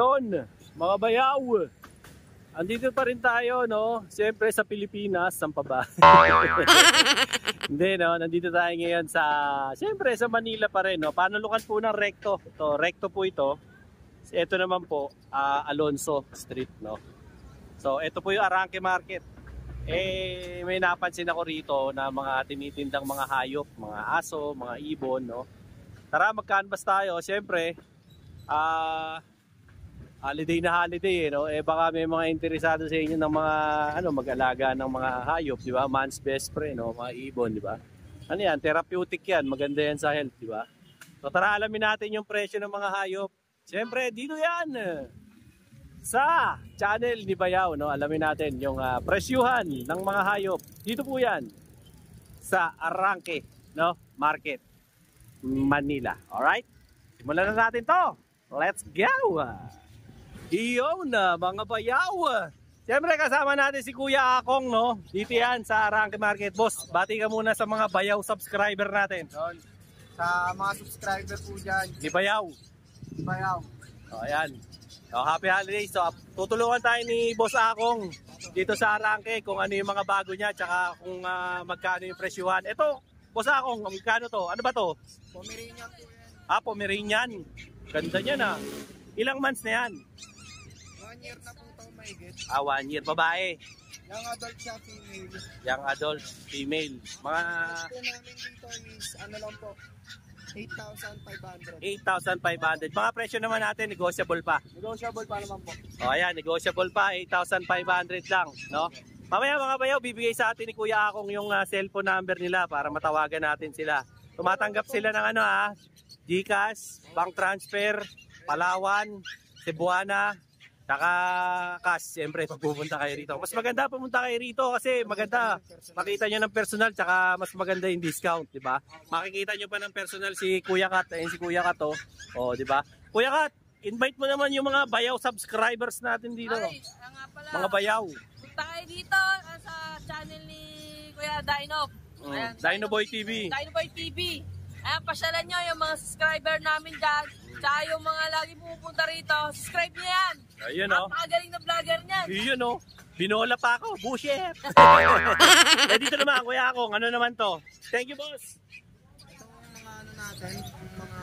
Yon, mga bayaw. Andito pa rin tayo, no? Siyempre sa Pilipinas, saan pa ba? Hindi, no? Nandito tayo ngayon sa, siyempre sa Manila pa rin, no? Panulukan po ng Recto. Ito, Recto po ito. Ito naman po, Alonso Street, no? So, ito po yung Arangke Market. Eh, may napansin ako rito na mga tinitindang mga hayop, mga aso, mga ibon, no? Tara, mag-canvas tayo. Siyempre, holiday na holiday, no? Eh baka may mga interesado sa inyo ng mga mag-alaga ng mga hayop, di ba? Man's best friend, no? Mga ibon, di ba? Ano yan? Therapeutic yan. Maganda yan sa health, di ba? So tara, alamin natin yung presyo ng mga hayop. Siyempre, dito yan sa channel ni Bayaw, no? Alamin natin yung presyuhan ng mga hayop. Dito po yan sa Arangke, no? Market, Manila. Alright? Simulan na natin to. Let's go! Iyon na mga bayaw. Siyempre kasama natin si Kuya Akong, no? Dito yan sa Arangke Market. Boss, bati ka muna sa mga bayaw subscriber natin. Sa mga subscriber po dyan. Ni Bayaw. Bayaw. O, ayan. O, happy holidays. So, tutulungan tayo ni Boss Akong dito sa Arangke kung ano yung mga bago niya tsaka kung magkano yung presyuhan. Ito, Boss Akong, magkano to? Ano ba to? Pomeranian po yan. Pomeranian. Ganda niya na. Ilang months na yan? 1 year na po ito mahigit. 1 year. Babae. Young adult siya, female. Young adult, female. Mga po namin dito is ano lang po, 8,500. 8,500. Mga presyo naman natin, negotiable pa. Negotiable pa naman po. O ayan, negotiable pa, 8,500 lang, no? Mamaya mga bayaw, bibigay sa atin ni Kuya Akong yung cellphone number nila para matawagan natin sila. Tumatanggap sila ng GCash, bank transfer, Palawan, Cebuana, saka cash. Siyempre, pag pupunta kayo rito. Mas maganda pumunta kayo rito kasi maganda. Makita nyo ng personal, tsaka mas maganda yung discount, di ba? Makikita nyo pa ng personal si Kuya Kat. Ayun si Kuya Kat, oh. O, di ba? Kuya Kat, invite mo naman yung mga bayaw subscribers natin dito. Ay, nga pala. Mga bayaw. Punta kayo dito sa channel ni Kuya Dino. Ayan, Dino Boy TV. Dino Boy TV. Ayan, pasyalan nyo yung mga subscriber namin dyan. Tsaka yung mga lagi pupunta rito, subscribe nyo yan. Ayun, oh. Napakagaling na vlogger niyan. Ayun, oh. Binola pa ako. Bullshit. Dito naman, Kuya Akong. Ano naman to? Thank you, boss. Ito mga natin, mga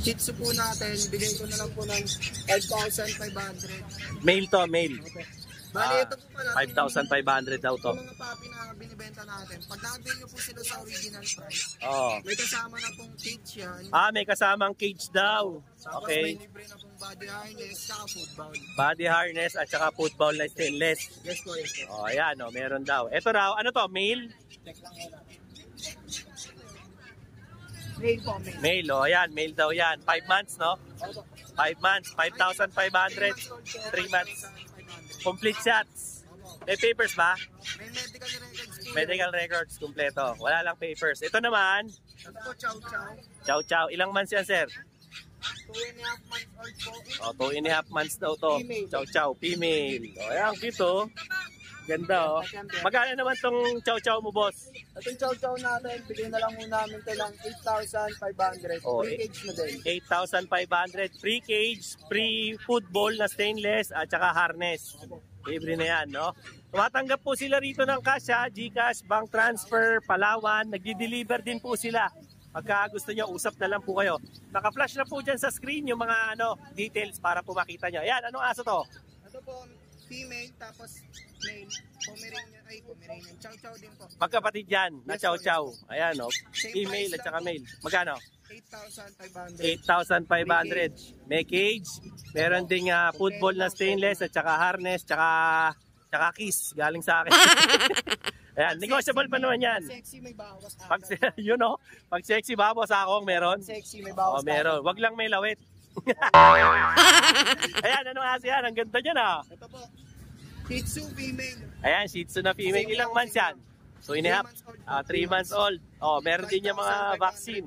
Shih Tzu po natin, bigay ko na lang po ng 5,500. Mail to, mail. Okay. Bali, ito po pala. 5,500 daw to. Yung mga puppy na binibenta natin, pag na-avail nyo po sila sa original price, Oh. may kasama na pong cage yan. May kasamang cage daw. Tapos Okay. may libre na pong body harness, saka food bowl. Body harness at saka football na stainless. Yes po, yes po. Oh, ayan, oh, meron daw. Ito raw, ano to? Mail? Check lang yun. Mail po, mail. Mail, oh, ayan, mail daw yan. 5 months, no? 5 months, 5,500. 3 months. Complete shots. May papers ba? May medical records po. Medical records, kumpleto. Wala lang papers. Ito naman, Ito po, chow chow. chow chow. Ilang months yan, sir? 2.5 months old po. Oh, 2.5 months daw to. Female. Chow chow, female. Oh, ayan, cute, oh. Ganda, oh. Magkano naman tong chow chow mo, boss? Itong chow chow natin, bigyan na lang muna namin ito ng 8,500. Oh, Free cage na din. 8,500. Free cage, free football na stainless at saka harness. Libre na yan, no? Tumatanggap po sila rito ng cash, GCash, bank transfer, Palawan. Nagdi-deliver din po sila. Pagka gusto nyo, usap na lang po kayo. Naka-flash na po dyan sa screen yung mga details para po makita nyo. Ayan, anong aso to? Ito po, female, tapos male. Pomeranian. Chow chow din po. Magkapatid yan, na chow chow. Ayan, no? Female at saka male. Magkano? 8,500. 8,500. May cage. Meron ding football na stainless at saka harness, tsaka kiss. Galing sa akin. Ayan, negotiable pa naman yan. Sexy, may bawas. Pag, pag sexy ba, boss Akong meron? Sexy, may bawas. Meron. Wag lang may lawit. Ayan, anong aso yan? Ang ganda niya na. Ito po, Shih Tzu female. Ayan, Shih Tzu na female. Ilang months yan? 2.5? 3 months old. Oh, meron din yung mga vaccine.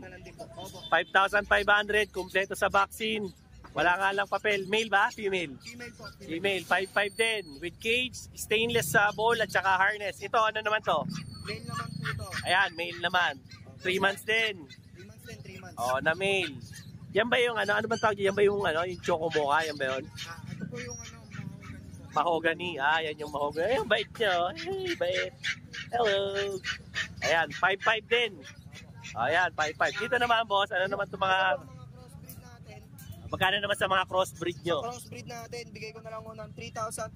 5,500, kumpleto sa vaccine. Wala nga lang papel. Male ba? Female? Female po. Female, 5'5 din. With cage, stainless sa bowl at saka harness. Ito, ano naman to? Male naman po ito. Ayan, male naman. 3 months din. 3 months din, 3 months. Oh, na male. Yan ba yung ano ba tawag yan ba yung ano, yung choco mocha, yan ba yun? Ito po yung ano, Mahogany. mahogany po. Yan yung mahogany. Ay, bait nyo. Hey, bait. Hello. Ayan, 5-5 din. Ayan, 5-5. Dito naman, boss, ano naman itong mga... Crossbreed natin. Magkano naman sa mga crossbreed nyo? Crossbreed natin, bigay ko na lang ng 3,500,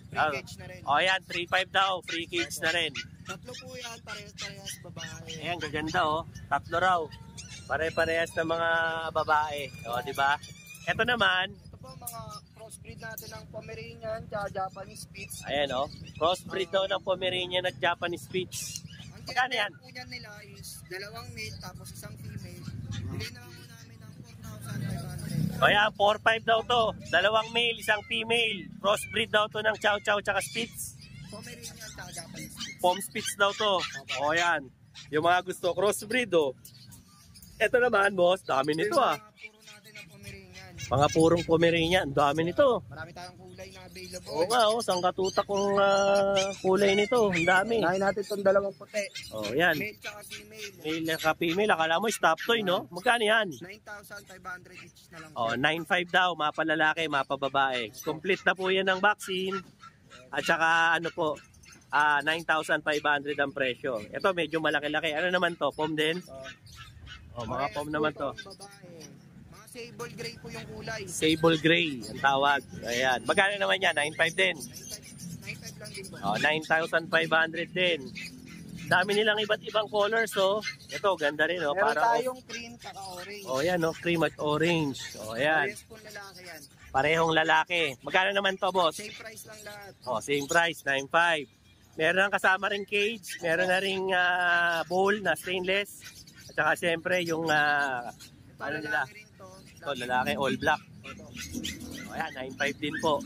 free Ah, cage na rin. Ayan, 3-5 daw. Free cage na rin. Tatlo po yan, parehas babae. Ayan, gaganda oh. Tatlo raw. Pare-parehas na mga babae. O, di ba? Ito naman, Ito po mga crossbreed natin ng Pomeranian at Japanese Spitz. ayan oh. Crossbreed daw ng Pomeranian at Japanese Spitz. Ang Magkano yan? po niyan nila is 2 male tapos isang female. Bigay na lang po namin ng 4,500. O yan, 4-5 daw to. 2 male, isang female. Crossbreed daw to ng Chow Chow tsaka Spitz. Pomeranian at Japanese Spitz. Pom Spitz daw to. O yan. Yung mga gusto crossbreed oh. Ito naman boss, dami nito ah. Mga puro natin ng Pomeranian. Mga purong Pomeranian, dami nito. Marami tayong kulay na available. Oo nga oh, sangkatutak kong kulay nito. Ang dami. Unahin natin itong dalawang puti. O yan. Male tsaka female. Male at female, akala mo stop toy no? Magkano yan? 9,500 each na lang. O, 9.5 daw, mapa lalaki, mapa babae. Complete na po yan ng vaccine. At saka ano po, 9,500 ang presyo. Ito medyo malaki-laki. Ano naman to? Pom din? O, mga pom naman to. Babae. Mga sable gray po yung kulay. Sable gray ang tawag. Ayan. Magkano naman yan? 9.5 din. 9,500 lang din po. O, 9,500 din. Dami nilang iba't ibang colors, oh. Ito, ganda rin, oh. Meron Para, tayong cream tsaka orange. oh, yan, oh. Cream at orange. O, ayan. Parehas po lalaki yan. Parehong lalaki. Magkano naman to, boss? Same price lang lahat. Oh, same price, 9.5. Meron ng kasama ring cage, meron na ring bowl na stainless. At saka siyempre yung Ito ano lalaki nila? rin to. Ito, lalaki, all black. Ito. Oh, ayan, 9.5 din po.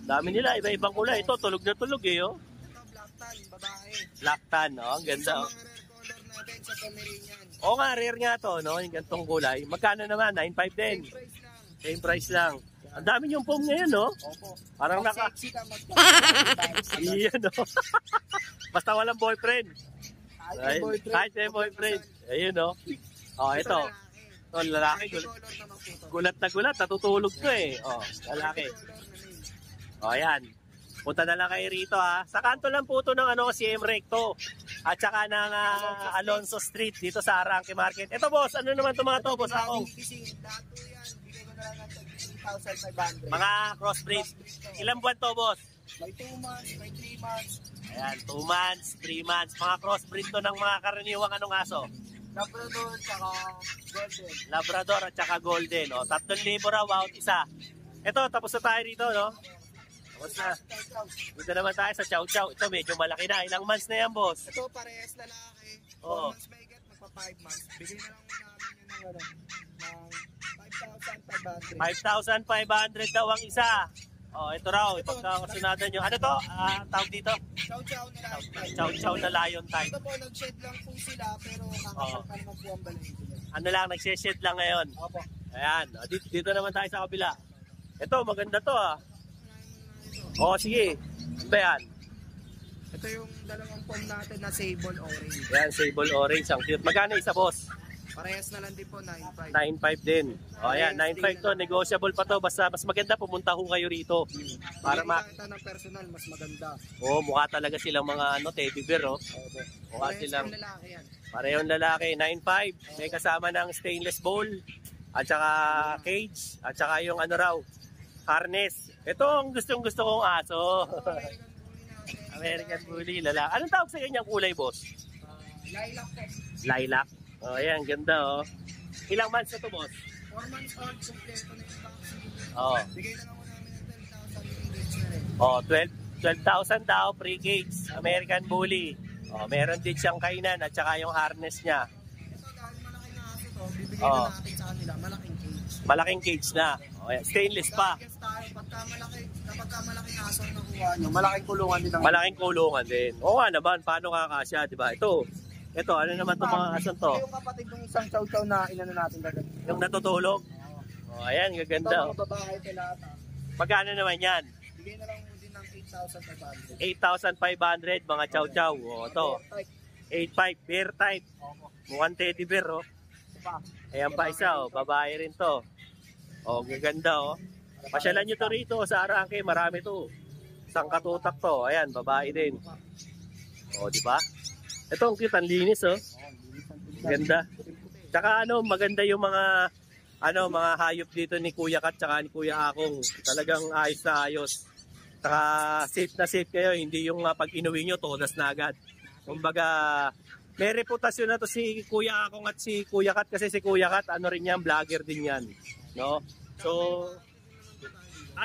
Dami nila, iba-ibang kulay. Ito, tulog na tulog eh, oh. Ito black tan, babae. Black tan, oh. Ang Sa ganda, oh. mga rare color natin sa Pomeranian. Oo nga, rare nga to, no? Yung gantong kulay. Magkano naman? 9.5 din. Same price lang. Same price lang. Ang dami yung foam ngayon, no? Opo. Parang Pag naka... sexy ka mag Iyan, no? Basta walang boyfriend. Kahit may boyfriend. Kahit may boyfriend. Ayun, no? Oh, ito. Ito, lalaki. Gulat na gulat. Natutulog to eh. Oh, lalaki. Oh, ayan. Punta na lang kayo rito ha. Sa kanto lang po ito ng ano, CM Recto. At saka ng Alonso Street dito sa Arangke Market. Ito boss, ano naman ito mga to boss akong? Lahat po yan. Bigay ko na lang ng 3,500. Mga crossbreed. Ilang buwan to boss? May 2 months, may 3 months. Ayan, 2 months, 3 months. Mga crossbreed to ng mga karaniwang anong aso? Labrador, tsaka golden. Labrador at saka golden. O, 3,000 raw out isa. Ito, tapos na tayo rito, no? Tapos na. Dito naman tayo sa Chow Chow. Ito, medyo malaki na. Ilang months na yan, boss? Ito, parehas lalaki. 4 Oo. months may get, magpa 5 months. Bigay na lang muna namin yun ng 5,500. 5,500 daw ang isa. O, ito raw. Ipagkakasunada nyo. Ano to? Tawag dito? Chow-chow na lang. Chow Chow na lion type. Ito po, nag-shed lang po sila, pero kakasal pa naman po ang balahibo nila. Ano lang, nagseshed lang ngayon. Opo. Ayan. O, dito naman tayo sa kabila. Ito, maganda to ah. O, sige. Ano ba yan? Ito yung dalawang pom natin na sable orange. Yan, sable orange. Ang cute. Magkano isa, boss? Parehas na lang din po, 9,500. 9.5 din. O, ayan. 9.5 to. Negotiable pa to. Basta mas maganda pumunta ho kayo rito. Para Makikita ng personal, mas maganda. Oh, mukha talaga silang mga ano, teddy bear, oh. Opo. Mukha Parehas silang ng lalaki yan. parehong lalaki, 9.5. May kasama ng stainless bowl at saka cage at saka yung ano raw, harness. Ito ang gustong-gusto kong aso. American Bully, lalaki. Anong tawag sa kanyang kulay, boss? Lilac po. Lilac. Oh, ayan, ganda, oh. Ilang months na to, boss? 4 months old, kompleto na yung vaccine. Oh. Bigay na lang ko namin ng 12,000 engage na rin. Oh, 12,000 daw, pre-cage, American Bully. Oh, meron din siyang kainan at saka yung harness niya. Ito dahil malaki na aso to, bibigay Oo. na natin sa kanila, malaking cage. Malaking cage na. Oh, ayan. Stainless pa. Guess tayo, kapag malaking aso ang nakuha nyo, malaking kulungan din ang Malaking kulungan din. Oo nga naman, paano kakasya, di ba? Ito, ano naman itong mga asan to? Ito yung kapatid ng isang chow-chow na inano natin gagawin. Yung natutulog? Oh, ayan, Ito gaganda. mga babae ito lahat. Magkano naman yan? Bigay na lang mo din ng 8,500. 8,500 mga chow-chow. Oh, ito. 8.5, bear type. Mukhang teddy bear, oh. Ayan pa isa, oh. Babae rin to. Oh, gaganda oh. Pasyalan nyo to rito sa Arangke, marami to. Isang katutak to. Ayan, babae din. Oh, di ba? Ito ang cute, ang linis oh. Ganda. Tsaka ano, maganda yung mga mga hayop dito ni Kuya Kat tsaka ni Kuya Akong. Talagang ayos na ayos. Tsaka safe na safe kayo, hindi yung pag inuwi nyo, todas na agad. Kumbaga, may reputasyon na to si Kuya Akong at si Kuya Kat kasi si Kuya Kat, ano rin yan, vlogger din yan. No? So,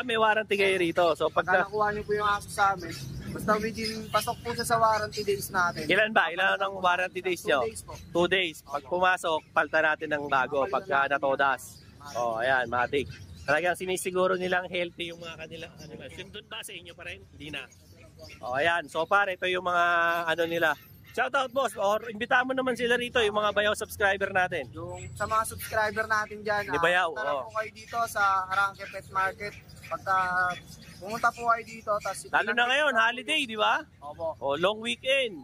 may warranty kayo rito. So, Pagka nakuha nyo po yung aso sa amin, basta within, pasok po sa warranty days natin. Ilan ba? Ilan ang warranty days nyo? 2 days po. 2 days. Pag pumasok, palta natin ng bago pagka natodas. Oh, ayan, matik. Talagang sinisiguro nilang healthy yung mga kanilang animals. Yung doon ba sa inyo pa rin? Hindi na. Oh, ayan. So far, ito yung mga nila. Shoutout boss, or imbitahan mo naman sila rito, yung mga Bayaw subscriber natin. Yung sa mga subscriber natin dyan, Ni Bayaw, tara po kayo dito sa Arangke Pet Market. Pagka pumunta po kayo dito, Lalo na ngayon, holiday, di ba? Opo. O, long weekend.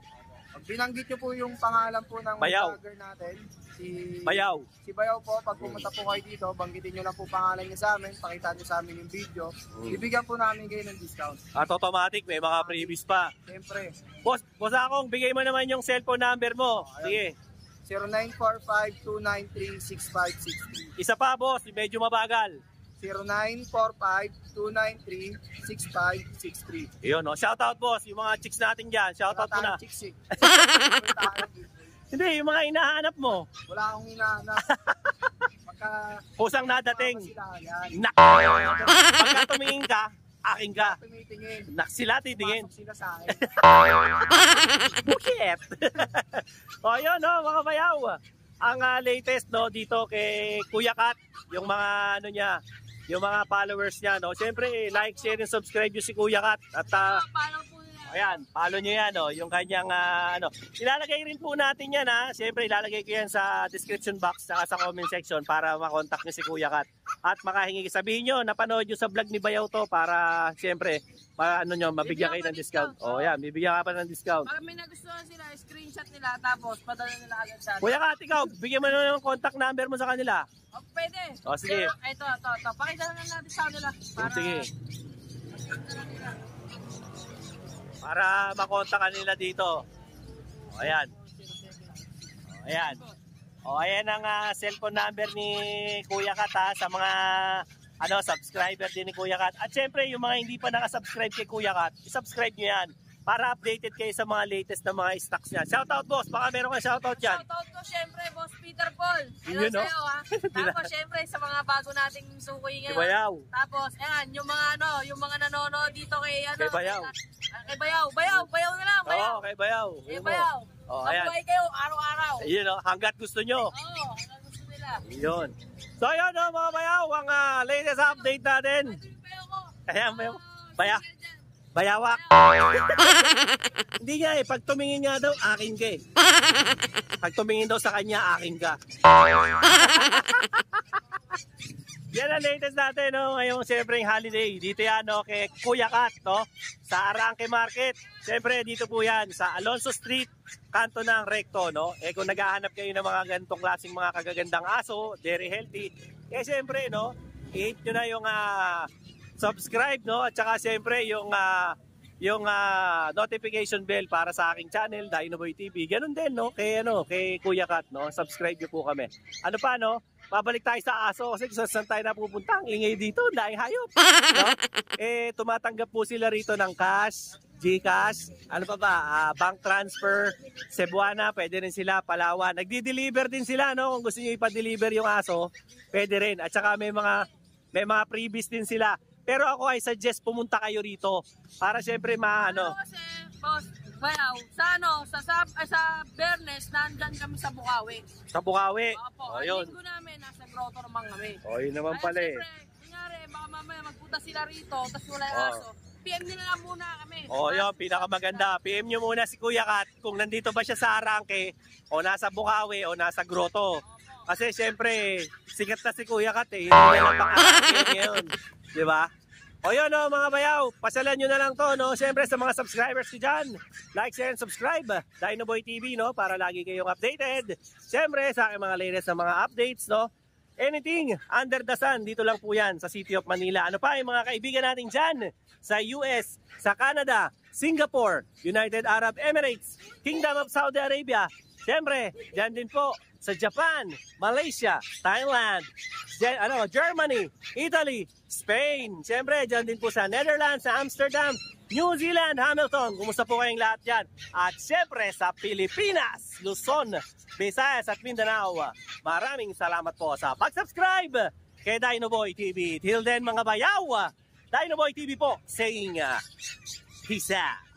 Pag binanggit nyo po yung pangalan po ng Bayaw. vlogger natin, si Bayaw. Po, pag pumunta po kayo dito, banggitin nyo lang po pangalan niya sa amin, pakita nyo sa amin yung video, bibigyan po namin kayo ng discount. At automatic, may mga freebies pa. Siyempre, Boss Akong, bigay mo naman yung cellphone number mo. Sige. 0945-293-6563. Isa pa, boss, medyo mabagal. 0945-293-6563. Yun, no? Shoutout, boss. Yung mga chicks natin dyan, shoutout mo na. Hindi, yung mga hinahanap mo. Wala akong hinahanap. Pagka Kusang nadating. sila, yan. Pagka tumingin ka, akin ka. Tumitingin. Sila titingin. Pasok sila sa akin. Bukit! O yun, no, mga bayaw. Ang latest no, dito kay Kuya Kat, yung mga niya, yung mga followers niya. No? Siyempre, like, share, and subscribe yung si Kuya Kat. At Paano po nila? ayan, follow nyo yan, no? Yung kanyang, ilalagay rin po natin yan, ha? Siyempre, ilalagay ko yan sa description box, saka sa comment section para makontak nyo si Kuya Kat. At makahingi, sabihin nyo, napanood nyo sa vlog ni Bayaw to para, siyempre, mabigyan kayo ng discount. O, yan, bibigyan ka pa ng discount. Pag may nagustuhan sila, screenshot nila, tapos padala nila agad sa atin. Kuya Kat, ikaw, bigyan mo na yung contact number mo sa kanila. Oh, pwede. O, sige. Ito. Pakita na natin sa kanila. Sige. Para makontak kanila dito. O, ayan. O, ayan. O, ayan ang cellphone number ni Kuya Kat, ha, sa mga subscriber din ni Kuya Kat. At syempre, yung mga hindi pa nakasubscribe kay Kuya Kat, isubscribe nyo yan para updated kayo sa mga latest na mga stocks niya. Shoutout, boss. Baka meron kang shoutout dyan. Shoutout ko syempre, Boss Peter Paul. Hello Yun, no? sa'yo, ha. Tapos syempre, sa mga bago nating sukuy Si ngayon. Bayaw. Tapos, ayan, yung mga nanonood dito kay, Kay Bayaw. Kay Bayaw. Bayaw na lang, Bayaw. Oo, kay Bayaw. Kay Bayaw. O, ayan. Mabuhay kayo, araw-araw. Ayun, no? Hanggat gusto nyo. Oo, hanggang gusto nila. Yun. So, ayun, no, mga Bayaw, ang latest update natin. Ito yung Bayaw ko. Ayan, Bayaw. Baya. Single dyan. Bayawak. Hindi nga eh, pag tumingin nga daw, akin ka eh. Pag tumingin daw sa kanya, akin ka. Yan ang latest natin, no? Ngayong siyempre yung holiday. Dito yan, no? Kay Kuya Kat, no? Sa Arangke Market. Siyempre, dito po yan, sa Alonso Street, kanto ng Recto, no? Eh, kung naghahanap kayo ng mga ganitong klaseng mga kagagandang aso, very healthy, eh, siyempre, no? I-hit nyo na yung subscribe, no? At saka siyempre yung notification bell para sa aking channel, Dinoboy TV. Ganun din, no? Kay Kuya Kat, no? Subscribe niyo po kami. Ano pa, no? Babalik tayo sa aso kasi saan tayo napupunta? Ang ingay dito, dahil hayop. No? Eh, tumatanggap po sila rito ng cash, GCash, ano pa ba? Bank transfer, Cebuana, pwede rin sila, Palawan. Nagdi-deliver din sila, no? Kung gusto niyo ipa-deliver yung aso, pwede rin. At saka may mga freebies din sila. Pero ako ay suggest pumunta kayo rito para syempre Kasi, boss, Bayaw, sa Bernes, nandyan kami sa Bukawi. sa Bukawi. Opo, O yun. linggo namin, nasa Grotto naman kami. O yun naman Kaya pala eh. siyempre, kunyari, baka mamaya magpunta sila rito, tapos wala yung Oh. aso. PM nila lang muna kami. O yun, pinakamaganda. PM nyo muna si Kuya Kat kung nandito ba siya sa Arangke o nasa Bukawi o nasa Grotto. Kasi syempre, sikat na si Kuya Kat eh. Hindi na lang pang-Arangke ngayon. Diba? O yun, no, mga bayaw, pasalan nyo na lang to, no? Siyempre sa mga subscribers ko dyan, like, share, and subscribe, Dinoboy TV, no? Para lagi kayong updated. Siyempre sa aking mga latest na mga updates, no? anything under the sun, dito lang po yan sa City of Manila. Ano pa yung mga kaibigan natin dyan sa US, sa Canada, Singapore, United Arab Emirates, Kingdom of Saudi Arabia, siyempre, dyan din po sa Japan, Malaysia, Thailand, Germany, Italy, Spain, siyempre, dyan din po sa Netherlands, sa Amsterdam, New Zealand, Hamilton. Kumusta po kayong lahat dyan? At siyempre sa Pilipinas, Luzon, Visayas at Mindanao. Maraming salamat po sa pag-subscribe kay Dinoboy TV. Till then mga bayaw, Dinoboy TV po saying peace out.